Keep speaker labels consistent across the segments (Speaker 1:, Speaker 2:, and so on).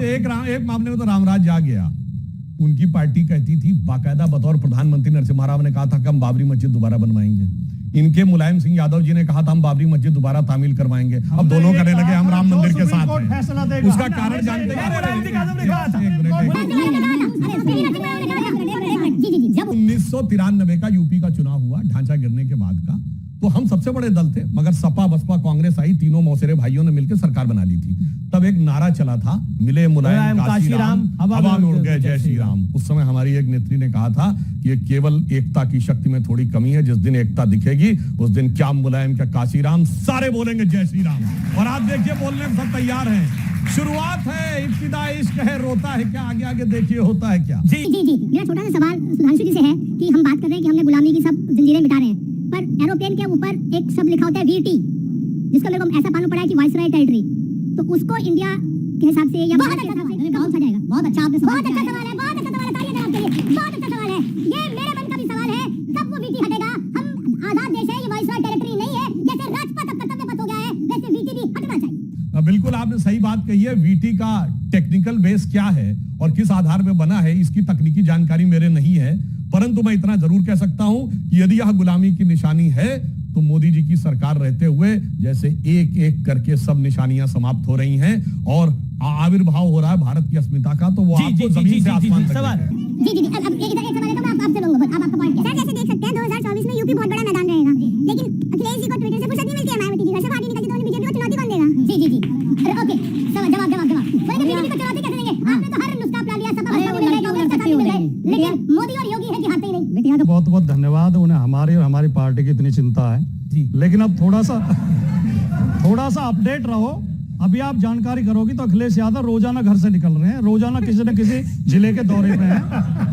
Speaker 1: एक मामले में तो रामराज जा गया। उनकी पार्टी कहती थी, बाकायदा बतौर प्रधानमंत्री नरसिम्हा राव ने कहा था कि हम बाबरी मस्जिद दोबारा बनवाएंगे। इनके मुलायम सिंह यादव जी ने कहा था हम बाबरी मस्जिद दोबारा तामील करवाएंगे। अब दोनों कहने लगे हम राम मंदिर के साथ हैं। उसका कारण जानते हैं? जब 1993 का यूपी का चुनाव हुआ, ढांचा गिरने के बाद का, तो हम सबसे बड़े दल थे, मगर सपा बसपा कांग्रेस आई, तीनों मौसेरे भाइयों ने मिलकर सरकार बना ली थी। तब एक नारा चला था, मिले मुलायम काशीराम, हवा में उड़ गए जय श्री राम। उस समय हमारी एक नेत्री ने कहा था कि ये केवल एकता की शक्ति में थोड़ी कमी है, जिस दिन एकता दिखेगी उस दिन क्या मुलायम क्या काशीराम, सारे बोलेंगे जय श्री राम। और आप देखिए बोलने में सब तैयार हैं। शुरुआत है, इब्तिदा इश्क है, रोता है क्या, आगे आगे देखिए होता है क्या। जी
Speaker 2: जी जी, मेरा छोटा सा सवाल सुधांशु जी से है कि हम बात कर रहे हैं कि हमने गुलामी की सब जंजीरें मिटा रहे हैं, पर एरोप्लेन के ऊपर एक शब्द लिखा होता है वीटी, जिसको मेरे को ऐसा मालूम पड़ा है कि वाइसराय टेरिटरी, तो उसको इंडिया के हिसाब से या बहुत अच्छा सवाल है, बहुत जाएगा। बहुत अच्छा आपने बहुत अच्छा सवाल है, बहुत अच्छा सवाल है, तालियां जवाब के लिए, बहुत अच्छा सवाल है। ये मेरे मन का भी सवाल है, कब वो वीटी हटेगा? हम आजाद देश है, ये वाइसराय टेरिटरी नहीं है। जैसे राजपथ अब कर्तव्य पथ हो गया है, वैसे वीटी भी हटना चाहिए।
Speaker 1: बिल्कुल आपने सही बात कही है। वीटी का टेक्निकल बेस क्या है और किस आधार पे बना है, इसकी तकनीकी जानकारी मेरे नहीं है, परंतु मैं इतना जरूर कह सकता हूं कि यदि यह गुलामी की निशानी है तो मोदी जी की सरकार रहते हुए जैसे एक एक करके सब निशानियां समाप्त हो रही हैं और आविर्भाव हो रहा है भारत की अस्मिता का, तो वो आपको जमीन से आसमान तक
Speaker 2: सवाल। जी जी, अब एक सवाल है, मैं आपसे लूंगा। अब आपका पॉइंट सर, जैसे देख सकते हैं 2024 में यूपी बहुत बड़ा मैदान रहेगा, लेकिन अखिलेश जी को ट्विटर से फुर्सत नहीं मिलती है, मायावती जी घर से बाहर नहीं निकलती, तो बीजेपी को चुनौती कौन देगा? जी जी जी, ओके, जवाब बीजेपी को चुनौती कैसे देंगे? आपने तो हर नुस्खा अपना लिया, सब लेकिन मोदी और योगी है कि हारते ही नहीं।
Speaker 3: बहुत बहुत धन्यवाद, उन्हें हमारी और हमारी पार्टी की इतनी चिंता है, लेकिन अब थोड़ा सा अपडेट रहो। अभी आप जानकारी करोगी तो अखिलेश यादव रोजाना घर से निकल रहे हैं, रोजाना किसी न किसी जिले के दौरे पे हैं,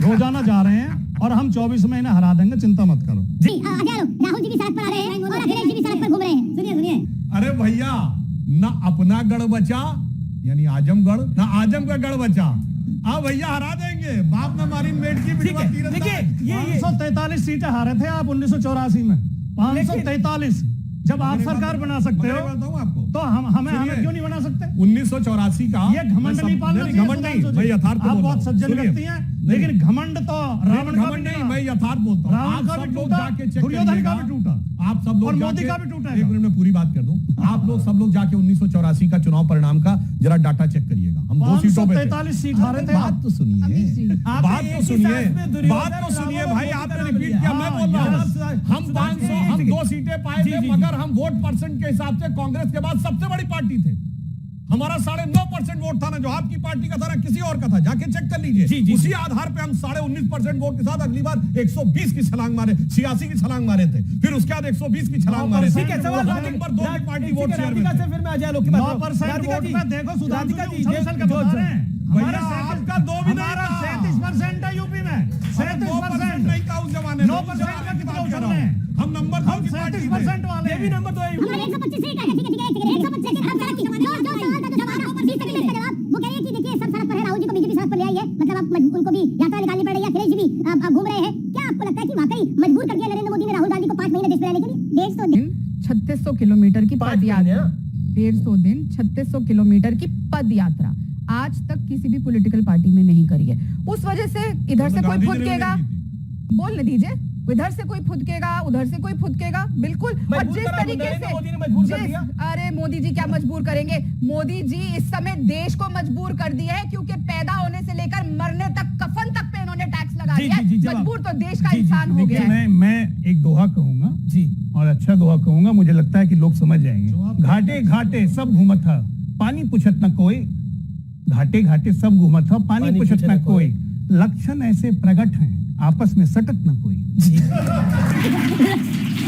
Speaker 3: रोजाना जा रहे हैं, और हम 24 में इन्हें हरा देंगे, चिंता मत करो।
Speaker 2: जी राहुल जी भी सड़क पर आ रहे हैं और अखिलेश जी भी सड़क पर घूम रहे हैं। सुनिए
Speaker 1: अरे भैया, ना अपना गढ़ बचा यानी आजमगढ़, ना आजम का गढ़ बचा। हाँ भैया हरा देंगे, बाप न मारी मेट की बिटवा तीरंदाज।
Speaker 3: देखिए 543 सीटें हारे थे आप 1984 में, 543। जब आप सरकार बना सकते हो
Speaker 1: आपको
Speaker 3: तो हमें क्यों नहीं बना सकते?
Speaker 1: 1984 का
Speaker 3: ये घमंड नहीं पालना चाहिए।
Speaker 1: घमंड नहीं, मैं यथार्थ
Speaker 3: आप बहुत सज्जन व्यक्ति हैं, लेकिन घमंड तो रावण का भी
Speaker 1: नहीं, मैं यथार्थ बोलता हूं।
Speaker 3: रावण का भी टूटा, दुर्योधन का भी टूटा,
Speaker 1: आप सब लोग
Speaker 3: और मोदी का भी टूटा है।
Speaker 1: एक मिनट में पूरी बात कर दूं। आप लोग सब लोग जाके 1984 का चुनाव परिणाम का जरा डाटा चेक करिएगा। हम 2 सीटों पे
Speaker 3: 543 सीट हारे थे।
Speaker 1: बात तो सुनिए भाई, आपने रिपीट किया, मैं बोल रहा हूं। हम 2 सीटें पाए थे, मगर हम वोट परसेंट के हिसाब से कांग्रेस के बाद सबसे बड़ी पार्टी थे। हमारा 9.5% वोट था ना, जो आपकी पार्टी का था ना किसी और का था, जाके चेक कर लीजिए। उसी आधार पे हम 19.5% वोट के साथ अगली बार 120 की छलांग मारे, 86 की छलांग मारे थे, फिर उसके बाद 120 की छलांग मारे।
Speaker 4: ठीक है, सवाल
Speaker 1: नंबर 2 की पार्टी वोट शेयर में
Speaker 4: से फिर मैं अजय लोग की बात
Speaker 3: 9% वोट में देखो सुधांशु जी उछल-उछल के बता रहे हैं।
Speaker 1: भैया आपका 2 भी नहीं था।
Speaker 3: 37% है यूपी में, 37%
Speaker 1: नहीं था उस जमाने में।
Speaker 3: 9% का कितना उछल रहे हैं?
Speaker 1: हम नंबर 2 की पार्टी
Speaker 3: 37% वाले,
Speaker 4: ये भी नंबर 2 है।
Speaker 2: हमारे 125 सीट है, ठीक है 125 हम सड़क की जो सवाल था तो जवाब 20 सेकंड का जवाब। वो कह रहे हैं कि देखिए सब सड़क पर है, राहुल जी को बीजेपी सड़क पर ले आई है, मतलब अब उनको भी यात्रा निकालनी पड़ रही है, अखिलेश जी भी घूम रहे हैं। क्या आपको लगता है कि वाकई मजबूर कर दिया नरेंद्र मोदी ने राहुल गांधी को 5 महीने देश में रहने के लिए? 150 दिन
Speaker 5: 3600 किलोमीटर की पद यात्रा, 150 दिन 3600 किलोमीटर की पद यात्रा आज तक किसी भी पॉलिटिकल पार्टी में नहीं करी है। उस वजह से इधर से कोई फुदकेगा, बोलने दीजिए, इधर से कोई फुदकेगा, उधर से कोई फुदकेगा, बिल्कुल। और जिस तरीके से अरे मोदी जी क्या मजबूर करेंगे? मोदी जी इस समय देश को मजबूर कर दिया है, क्योंकि पैदा होने से लेकर मरने तक, कफन तक पे इन्होंने टैक्स लगा दिया है। मजबूर तो देश का इंसान हो गया है।
Speaker 6: मैं एक दोहा कहूंगा जी, और अच्छा दोहा कहूंगा, मुझे लगता है कि लोग समझ जाएंगे। घाटे घाटे सब घूमत था, पानी पूछत न कोई, घाटे घाटे सब घूमत था, पानी पूछत न कोई, लक्षण ऐसे प्रकट हैं, आपस में सटत न कोई।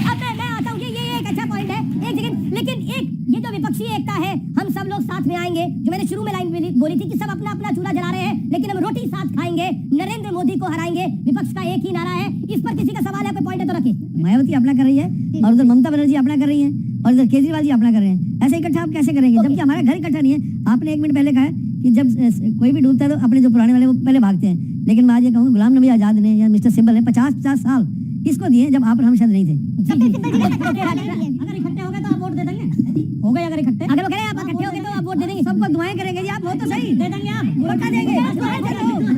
Speaker 2: अब मैं आता हूँ कि ये एक अच्छा पॉइंट है, एक सेकंड, लेकिन ये जो विपक्षी एकता है, हम सब लोग साथ में आएंगे, जो मैंने शुरू में लाइन बोली थी कि सब अपना अपना चूल्हा जला रहे हैं, लेकिन हम रोटी साथ खाएंगे, नरेंद्र मोदी को हराएंगे, विपक्ष का एक ही नारा है। इस पर किसी का सवाल है, कोई पॉइंट है तो रखिए। मायावती अपना कर रही है और उधर ममता बनर्जी अपना कर रही है और इधर केजरीवाल जी अपना कर रहे हैं। ऐसे इकट्ठा आप कैसे करेंगे, जबकि हमारा घर इकट्ठा नहीं है? आपने 1 मिनट पहले कहा कि जब कोई भी डूबता है तो अपने जो पुराने वाले वो पहले भागते हैं, लेकिन मैं आज ये कहूँ गुलाम नबी आजाद ने या मिस्टर सिंबल ने 50 साल किसको दिए जब आप और हम शायद नहीं थे। अगर इकट्ठे हो गए तो आप वोट दे देंगे। हो गए अगर इकट्ठे, अगर वो कह रहे हैं आप इकट्ठे हो गए तो आप वोट दे देंगे, सबको दुआएं करेंगे जी, आप वोट तो सही दे देंगे, आप वोट का देंगे,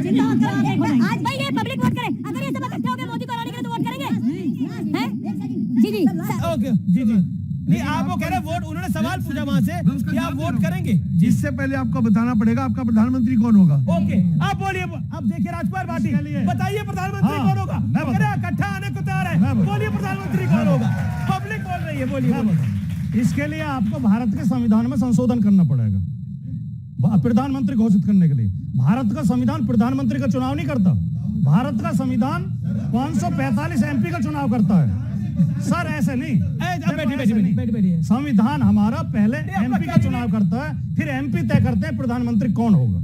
Speaker 2: चिंता मत करो। आज भाई ये पब्लिक वोट करे, अगर ये सब इकट्ठे हो गए मोदी को हराने के लिए तो वोट करेंगे हैं? जी जी
Speaker 4: ओके जी जी नहीं, आप वो कह रहे हैं वोट, उन्होंने सवाल पूछा वहां से कि आप वोट करेंगे।
Speaker 1: इससे पहले आपको बताना पड़ेगा आपका प्रधानमंत्री कौन होगा।
Speaker 4: ओके आप बोलिए, अब देखिए राजकुमार भाटी बताइए प्रधानमंत्री कौन होगा। कह रहे हैं इकट्ठा आने को तैयार है, बोलिए प्रधानमंत्री कौन होगा। पब्लिक बोल रही है, बोलिए।
Speaker 3: इसके लिए आपको भारत के संविधान में संशोधन करना पड़ेगा प्रधानमंत्री घोषित करने के लिए। भारत का संविधान प्रधानमंत्री का चुनाव नहीं करता, भारत का संविधान 545 एमपी का चुनाव करता है सर, ऐसे नहीं।
Speaker 4: बैठिए।
Speaker 3: संविधान हमारा पहले एमपी का चुनाव करता है, फिर एमपी तय करते हैं प्रधानमंत्री कौन होगा।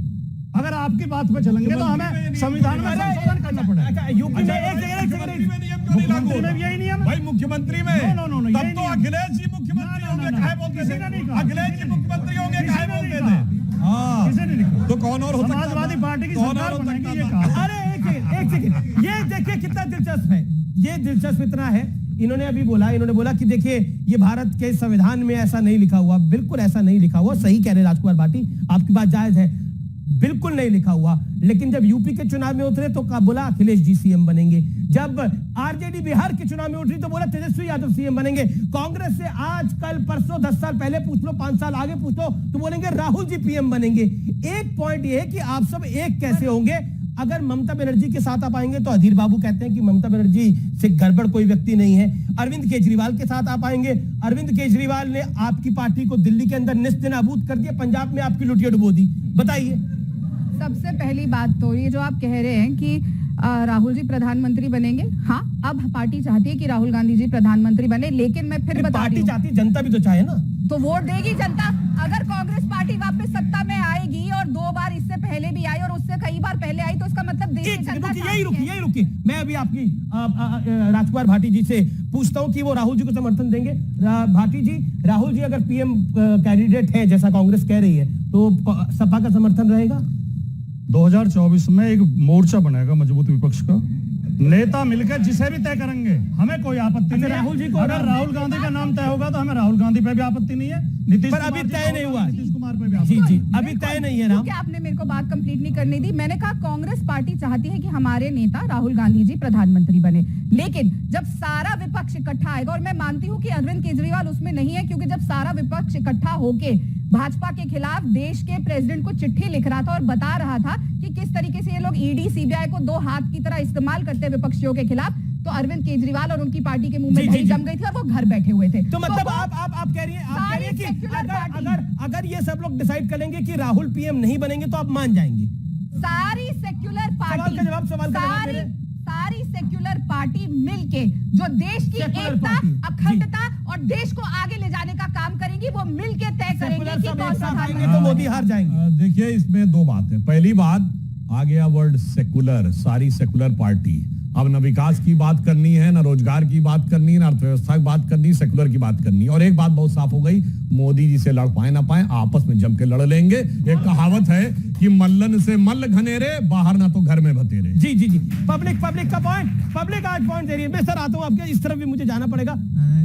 Speaker 3: अगर आपकी बात पे चलेंगे तो हमें संविधान में संशोधन करना पड़ेगा।
Speaker 4: यूपी में
Speaker 3: मुख्यमंत्री में भी यही नियम है
Speaker 1: भाई, मुख्यमंत्री में तब तो अखिलेश जी मुख्यमंत्री होंगे, काहे बोलते थे? अखिलेश जी मुख्यमंत्री होंगे, काहे बोलते थे?
Speaker 3: किसी ने नहीं कहा।
Speaker 1: तो कौन और हो सकता था?
Speaker 3: समाजवादी पार्टी की
Speaker 1: कौन
Speaker 3: सरकार
Speaker 1: और हो
Speaker 3: बनाएगी,
Speaker 1: सकता
Speaker 3: ये
Speaker 1: था?
Speaker 3: कहा।
Speaker 4: अरे एक सेकंड, ये देखिए कितना दिलचस्प है, ये दिलचस्प इतना है। इन्होंने अभी बोला कि देखिए ये भारत के संविधान में ऐसा नहीं लिखा हुआ, बिल्कुल ऐसा नहीं लिखा हुआ। सही कह रहे राजकुमार भाटी, आपकी बात जायज है, बिल्कुल नहीं लिखा हुआ। लेकिन जब यूपी के चुनाव में उतरे तो बोला अखिलेश जी सीएम बनेंगे, जब आरजेडी बिहार के चुनाव में उतरी तो बोला तेजस्वी यादव सीएम बनेंगे। कांग्रेस से आज कल परसों 10 साल पहले पूछ लो, 5 साल आगे पूछ लो तो बोलेंगे राहुल जी पीएम बनेंगे। एक पॉइंट ये है कि आप सब एक कैसे होंगे। अगर ममता बनर्जी के साथ आप आएंगे तो अधीर बाबू कहते हैं कि ममता बनर्जी से गड़बड़ कोई व्यक्ति नहीं है। अरविंद केजरीवाल के साथ आप आएंगे, अरविंद केजरीवाल ने आपकी पार्टी को दिल्ली के अंदर निस्तेनाबूद कर दिया, पंजाब में आपकी लुटिया डुबो दी। बताइए।
Speaker 5: सबसे पहली बात तो ये जो आप कह रहे हैं कि राहुल जी प्रधानमंत्री बनेंगे, हाँ अब पार्टी चाहती है कि राहुल गांधी जी प्रधानमंत्री बने, लेकिन मैं फिर बता रही
Speaker 4: पार्टी
Speaker 5: हूं,
Speaker 4: चाहती, जनता भी तो चाहे ना,
Speaker 5: तो वोट देगी जनता। अगर कांग्रेस पार्टी वापस सत्ता में आएगी और 2 बार इससे पहले भी आई और उससे कई बार पहले आई, तो इसका मतलब देश की जनता
Speaker 4: यही रुकी। मैं अभी आपकी राजकुमार भाटी जी से पूछता हूं कि वो राहुल जी को समर्थन देंगे। भाटी जी, राहुल जी अगर पीएम कैंडिडेट है जैसा कांग्रेस कह रही है तो सपा का समर्थन रहेगा?
Speaker 3: 2024 में एक मोर्चा बनेगा मजबूत विपक्ष का, नेता मिलकर जिसे भी तय करेंगे, हमें कोई आपत्ति नहीं है।
Speaker 4: राहुल जी को
Speaker 3: अगर राहुल गांधी का नाम तय होगा तो हमें राहुल गांधी पे भी आपत्ति नहीं है, नीतीश
Speaker 4: पर अभी तय नहीं हुआ,
Speaker 3: नीतीश कुमार पे भी आपत्ति
Speaker 4: जी अभी तय नहीं है।
Speaker 5: क्योंकि आपने मेरे को बात कंप्लीट नहीं करने दी। मैंने कहा कांग्रेस पार्टी चाहती है कि हमारे नेता राहुल गांधी जी प्रधानमंत्री बने, लेकिन जब सारा विपक्ष इकट्ठा आएगा, और मैं मानती हूं कि अरविंद केजरीवाल उसमें नहीं है, क्योंकि जब सारा विपक्ष इकट्ठा होके भाजपा के खिलाफ देश के प्रेसिडेंट को चिट्ठी लिख रहा था और बता रहा था कि किस तरीके से ये लोग ईडी सीबीआई को 2 हाथ की तरह इस्तेमाल करते हैं विपक्षियों के खिलाफ, तो अरविंद केजरीवाल और उनकी पार्टी के मुंह में दही जम गई थी और वो घर बैठे हुए थे।
Speaker 4: तो मतलब आप कह रही हैं कि अगर ये सब लोग डिसाइड करेंगे कि राहुल पीएम नहीं बनेंगे तो आप मान जाएंगे?
Speaker 5: सारी सेक्युलर
Speaker 4: सवाल का जवाब
Speaker 5: सारी सेक्युलर पार्टी मिलके जो देश की
Speaker 4: सेक्युलर
Speaker 5: एकता,
Speaker 4: पार्टी,
Speaker 5: अखंडता और देश को आगे ले जाने का काम करेगी, वो मिलके तय करेंगे कि कौन सा
Speaker 4: आएंगे तो मोदी हार जाएंगे।
Speaker 1: देखिए, इसमें 2 बातें। पहली बात, आ गया वर्ड सेकुलर, सारी सेकुलर पार्टी। अब न विकास की बात करनी है, न रोजगार की बात करनी है, न अर्थव्यवस्था की बात करनी, सेकुलर की बात करनी है। और एक बात बहुत साफ हो गई, मोदी जी से लड़ पाए ना पाए, आपस में जम के लड़ लेंगे। एक कहावत है कि मल्लन से मल्ल घनेरे, बाहर ना तो घर में भतेरे।
Speaker 4: जी पब्लिक का पॉइंट, पब्लिक आज पॉइंट दे रही है। मैं सर आता हूँ आपके, इस तरफ भी मुझे जाना पड़ेगा।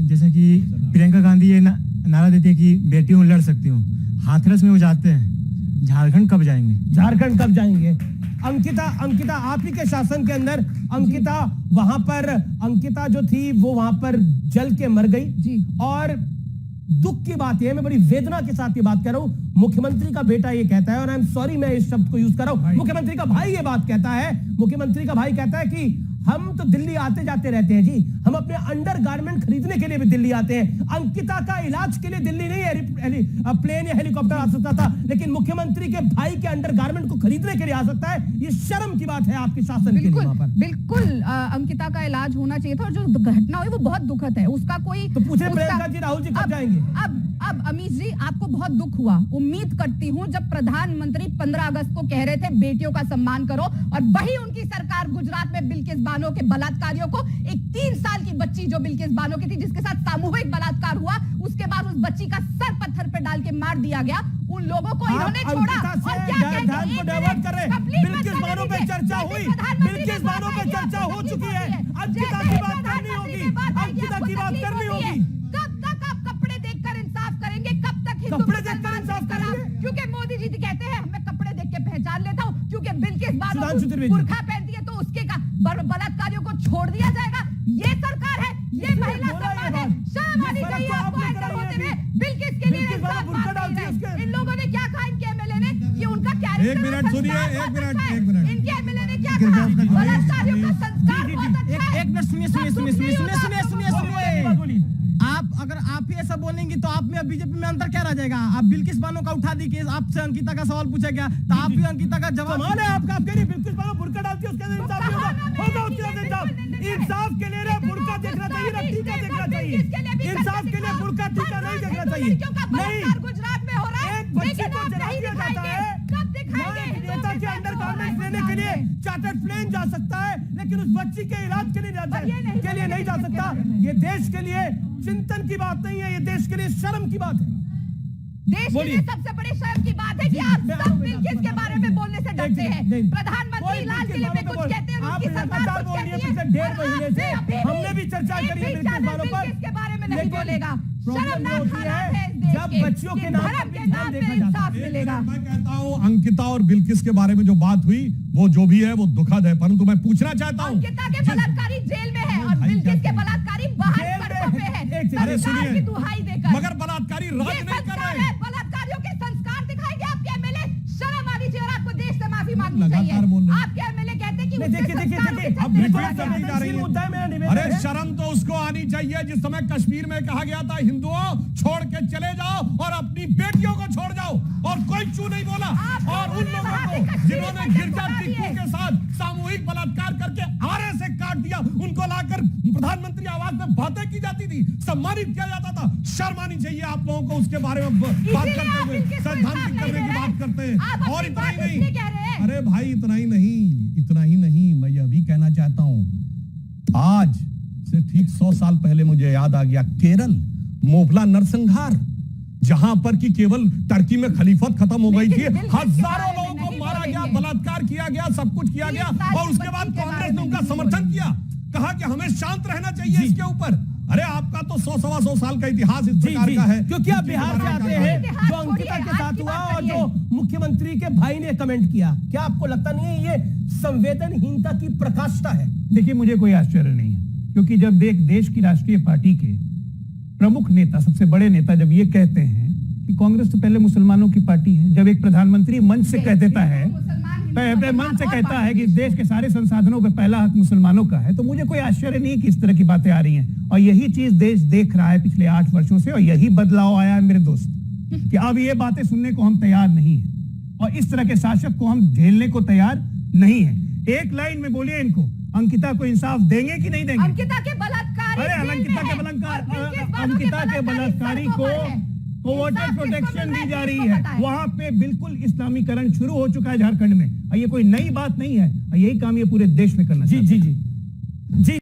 Speaker 7: जैसे कि प्रियंका गांधी ये नारा देती है कि बेटियों लड़ सकती हूँ, हाथरस में वो जाते हैं, झारखंड कब जाएंगे? अंकिता आप ही के शासन के अंदर अंकिता जो थी वो वहां पर जल के मर गई
Speaker 5: जी।
Speaker 4: और दुख की बात है, मैं बड़ी वेदना के साथ ये बात कह रहा हूं, मुख्यमंत्री का बेटा ये कहता है, और आई एम सॉरी मैं इस शब्द को यूज कर रहा हूं, मुख्यमंत्री का भाई ये बात कहता है, मुख्यमंत्री का भाई कहता है कि हम तो दिल्ली आते जाते रहते हैं जी, हम अपने अंडरगारमेंट खरीदने के लिए भी दिल्ली आते हैं। अंकिता का इलाज के लिए दिल्ली नहीं प्लेन या हेलीकॉप्टर आ सकता था, लेकिन मुख्यमंत्री के भाई के अंडरगारमेंट को खरीदने के लिए आ सकता है। ये शर्म की बात है आपके शासन के लिए।
Speaker 5: बिल्कुल अंकिता का इलाज होना चाहिए था, और जो घटना हुई वो बहुत दुखद है, उसका कोई
Speaker 4: तो पूछे प्रियंका जी राहुल जी कब जाएंगे?
Speaker 5: अब अमित जी आपको बहुत दुख हुआ। उम्मीद करती हूँ जब प्रधानमंत्री 15 अगस्त को कह रहे थे बेटियों का सम्मान करो, और वही उनकी सरकार गुजरात में बिल्किस बानो के बलात्कारियों को, एक 3 साल की बच्ची जो बिल्किस बानो की थी जिसके साथ सामूहिक बलात्कार हुआ, उसके बाद उस बच्ची का सर पत्थर पे डाल के मार दिया गया, उन लोगों को इन्होंने छोड़ा। और क्या
Speaker 4: ध्यान को डाइवर्ट कर रहे हैं। बिल्किस बानो पे चर्चा हुई, बिल्किस बानो पे चर्चा हो चुकी है, अंकिता की बात करनी होगी, अंकिता की बात करनी होगी।
Speaker 5: कब तक आप कपड़े देखकर इंसाफ करेंगे? कब हिंदू
Speaker 4: कपड़े देखकर
Speaker 5: मुसलमान
Speaker 4: इंसाफ
Speaker 5: खराब,
Speaker 4: करेंगे?
Speaker 5: क्योंकि मोदी जी कहते हैं मैं कपड़े देख के पहचान लेता हूँ, क्योंकि बिल्किस बानो
Speaker 4: सुधांशु त्रिवेदी।
Speaker 5: बुर्खा पहनती है तो उसके बलात्कारियों को छोड़ दिया जाएगा। ये सरकार है, ये महिला
Speaker 4: बोला ये
Speaker 5: सम्मान है,
Speaker 4: बात।
Speaker 5: शर्म
Speaker 4: ये
Speaker 5: आनी
Speaker 4: फर्क
Speaker 5: चाहिए
Speaker 4: तो
Speaker 5: आपको
Speaker 4: आपने
Speaker 5: एक्टर
Speaker 4: कराई है
Speaker 5: होते हुए।
Speaker 4: अभी।
Speaker 5: बिल्किस के लिए
Speaker 4: बिल्किस बानो
Speaker 5: इंसाफ
Speaker 4: बुर्का
Speaker 5: बात
Speaker 4: डालती
Speaker 5: नहीं
Speaker 4: है
Speaker 5: है।
Speaker 4: उसके।
Speaker 5: इन लोगों ने क्या कहा इनके एमएलए ने कि उनका कैरेक्टर
Speaker 1: एक मिनट सुनिए, एक मिनट।
Speaker 5: इनके एमएलए ने क्या कहा, बलात्कारियों का संस्कार बहुत अच्छा है।
Speaker 8: एक मिनट सुनिए
Speaker 5: सब कुछ नहीं होगा।
Speaker 4: बोलिए।
Speaker 8: आप अगर आप ही ऐसा बोलेंगी तो आप में बीजेपी में अंतर क्या रह जाएगा? आप बिल्किस बानो का उठा दी केस, आपसे अंकिता का सवाल पूछा गया तो आप भी अंकिता का जवाब
Speaker 4: कमाल है आपका, आप कह रही बिल्कुल बानो बुर्का डालती है उसके अंदर इंसाफ नहीं होगा उसके अंदर इंसाफ। इंसाफ के लिए रे बुर्का देखना चाहिए ना टीका देखना चाहिए। इंसाफ के लिए बुर्का टीका नहीं देखना चाहिए। नहीं,
Speaker 5: गुजरात में हो रहा है,
Speaker 4: एक बच्ची
Speaker 5: लेकिन
Speaker 4: को
Speaker 5: आप
Speaker 4: जला
Speaker 5: नहीं
Speaker 4: दिया जाता
Speaker 5: दिखाएंगे।
Speaker 4: है।
Speaker 5: कब दिखाएंगे?
Speaker 4: यहाँ एक नेता के अंडर गारमेंट्स लेने के लिए चार्टर्ड प्लेन जा सकता है, लेकिन उस बच्ची के इलाज के लिए नहीं जा सकता। ये देश के लिए चिंतन की बात नहीं है, ये देश के लिए शर्म की बात है।
Speaker 5: देश के
Speaker 4: बोलिए।
Speaker 5: लिए सबसे बड़ी शर्म की बात है कि आप सब बिल्किस के बारे में बोलने से डरते हैं।
Speaker 4: नहीं।
Speaker 5: प्रधानमंत्री इलाज के लिए भी कुछ कहते हैं,
Speaker 4: आप
Speaker 5: उनकी सरकार
Speaker 4: लगातार
Speaker 5: कुछ
Speaker 4: बोल रही है
Speaker 5: कहती है।
Speaker 4: पिछले 1.5 महीने से।
Speaker 5: और अभी
Speaker 4: हमने भी चर्चा
Speaker 5: एक
Speaker 4: करी है
Speaker 5: भी
Speaker 4: बिल्किस
Speaker 5: चैनल
Speaker 4: बानो पर।
Speaker 5: बिल्किस के बारे में नहीं
Speaker 4: लेकिन
Speaker 5: बोलेगा।
Speaker 4: प्रॉब्लम
Speaker 5: शर्मनाक
Speaker 4: ये होती
Speaker 5: हालात है इस
Speaker 4: है
Speaker 5: देश
Speaker 4: जब
Speaker 5: के
Speaker 4: बच्चियों
Speaker 5: कि
Speaker 4: के नाम
Speaker 5: धर्म
Speaker 4: पर
Speaker 5: के
Speaker 4: इंसान
Speaker 5: नाम पे
Speaker 4: देखा जाता
Speaker 5: इंसाफ
Speaker 4: है।
Speaker 5: मिलेगा।
Speaker 1: मैं कहता हूं अंकिता और बिल्किस के बारे में जो बात हुई वो जो भी है वो दुखद है, परंतु मैं पूछना चाहता हूं
Speaker 5: अंकिता के बलात्कारी जेल में है और
Speaker 1: भाई,
Speaker 5: बिल्किस
Speaker 1: क्या
Speaker 5: के बलात्कारी बाहर
Speaker 4: जेल में
Speaker 5: सड़कों पे है।
Speaker 4: एक सेकंड,
Speaker 1: अरे
Speaker 5: सरकार
Speaker 1: सुनिए।
Speaker 5: की दुहाई देकर।
Speaker 1: मगर बलात्कारी राज
Speaker 5: ये
Speaker 1: नहीं कर
Speaker 5: संस्कार
Speaker 1: रहे।
Speaker 5: है, बलात्कारियों के संस्कार दिखाएंगे आपके एमएलए। शर्म आनी चाहिए और आपको देश से माफी मांगनी
Speaker 1: लगातार
Speaker 5: चाहिए।
Speaker 1: बोल रहे हैं।
Speaker 5: आपके एमएलए कहते हैं कि
Speaker 4: नहीं,
Speaker 5: उसके
Speaker 4: देखिए,
Speaker 5: संस्कार
Speaker 4: देखिए,
Speaker 5: उसे
Speaker 1: अब
Speaker 5: छत्तीस
Speaker 1: बिल्कुल
Speaker 5: साल
Speaker 1: करती
Speaker 5: के
Speaker 1: जा रही है।
Speaker 4: मुद्दा है, मेरा निवेदन
Speaker 1: अरे
Speaker 4: है।
Speaker 1: शर्म तो उसको आनी चाहिए जिस समय कश्मीर में कहा गया था हिंदुओं छोड़ के चले जाओ और अपनी बेटियों को छोड़ जाओ और कोई चू नहीं बोला।
Speaker 5: आप
Speaker 1: और उन
Speaker 5: लोगों ने
Speaker 1: लोगों
Speaker 5: वहां से
Speaker 1: को
Speaker 5: कश्मीर
Speaker 1: जिन्होंने
Speaker 5: में
Speaker 1: गिरजा
Speaker 5: बना
Speaker 1: टिक्कू
Speaker 5: दिए।
Speaker 1: के साथ सामूहिक बलात्कार करके आरे से काट दिया, उनको लाकर प्रधानमंत्री आवास में बातें की जाती थी, सम्मानित किया जाता था। शर्म आनी चाहिए आप लोगों को उसके बारे में बात
Speaker 5: इसीलिए
Speaker 1: करते
Speaker 5: आप
Speaker 1: हुए,
Speaker 5: इनके कोई
Speaker 1: सैद्धांतिक
Speaker 5: साथ
Speaker 1: करने
Speaker 5: नहीं
Speaker 1: की
Speaker 5: दे
Speaker 1: बात
Speaker 5: रहे।
Speaker 1: करते हैं।
Speaker 5: आप
Speaker 1: और
Speaker 5: अपनी
Speaker 1: इतना ही
Speaker 5: बात
Speaker 1: नहीं,
Speaker 5: इसलिए कह रहे हैं।
Speaker 1: अरे भाई इतना ही नहीं, मैं यह भी कहना चाहता हूं आज से ठीक 100 साल पहले मुझे याद आ गया केरल मोपला नरसंहार, जहां पर कि केवल टर्की में खलीफत खत्म हो गई थी,
Speaker 5: लेकिन बिल्किस के
Speaker 1: हजारों
Speaker 5: बारे में
Speaker 1: लोगों को
Speaker 5: नहीं
Speaker 1: मारा गया,
Speaker 5: बोलेंगे।
Speaker 1: बलात्कार किया गया, सब कुछ किया
Speaker 5: 30
Speaker 1: गया
Speaker 5: साल
Speaker 1: और
Speaker 5: की
Speaker 1: उसके बाद
Speaker 5: बच्ची के
Speaker 1: कांग्रेस
Speaker 5: बारे
Speaker 1: ने
Speaker 5: में
Speaker 1: उनका
Speaker 5: नहीं
Speaker 1: समर्थन
Speaker 5: बोलेंगे।
Speaker 1: किया, कहा कि हमें शांत रहना चाहिए इसके ऊपर। अरे आपका तो 100-125 साल का इतिहास इस प्रकार का है,
Speaker 4: क्योंकि आप बिहार से आते हैं,
Speaker 5: इतिहास
Speaker 4: जो अंकिता
Speaker 5: छोड़िए,
Speaker 4: के
Speaker 5: आज
Speaker 4: साथ
Speaker 5: की
Speaker 4: हुआ
Speaker 5: बात
Speaker 4: और जो
Speaker 5: करिए।
Speaker 4: मुख्यमंत्री के भाई ने कमेंट किया, क्या आपको लगता नहीं है ये संवेदनहीनता की प्रकाष्ठा है?
Speaker 6: देखिए मुझे कोई आश्चर्य नहीं है, क्योंकि जब देश की राष्ट्रीय पार्टी के प्रमुख नेता, सबसे बड़े नेता जब ये कहते हैं कि कांग्रेस तो पहले मुसलमानों की पार्टी है, जब एक प्रधानमंत्री मंच से कह देता है, मन से कहता है कि देश के सारे संसाधनों पे पहला हक मुसलमानों का है, तो मुझे कोई आश्चर्य नहीं कि इस तरह की बातें आ रही हैं। और यही चीज देश देख रहा है पिछले 8 वर्षों से, और यही बदलाव आया है मेरे दोस्त, कि अब ये बातें सुनने को हम तैयार नहीं है और इस तरह के शासक को हम झेलने को तैयार नहीं है। एक लाइन में बोलिए इनको, अंकिता को इंसाफ देंगे कि नहीं देंगे?
Speaker 5: अंकिता के बलात्कारी
Speaker 6: अरे
Speaker 5: जेल में
Speaker 6: अंकिता
Speaker 5: है
Speaker 6: के
Speaker 5: और बिल्किस बानो
Speaker 6: अंकिता के बलात्कारी
Speaker 5: सड़कों
Speaker 6: को
Speaker 5: पर है।
Speaker 6: वोटर
Speaker 5: इंसाफ किसको
Speaker 6: प्रोटेक्शन
Speaker 5: मिल रहा
Speaker 6: दी जा
Speaker 5: है,
Speaker 6: रही
Speaker 5: किसको
Speaker 6: है,
Speaker 5: पता है?
Speaker 6: वहां पे बिल्कुल इस्लामीकरण शुरू हो चुका है झारखंड में, और ये कोई नई बात नहीं है, और यही काम ये पूरे देश में करना
Speaker 4: जी
Speaker 6: चाहते हैं।
Speaker 4: जी जी जी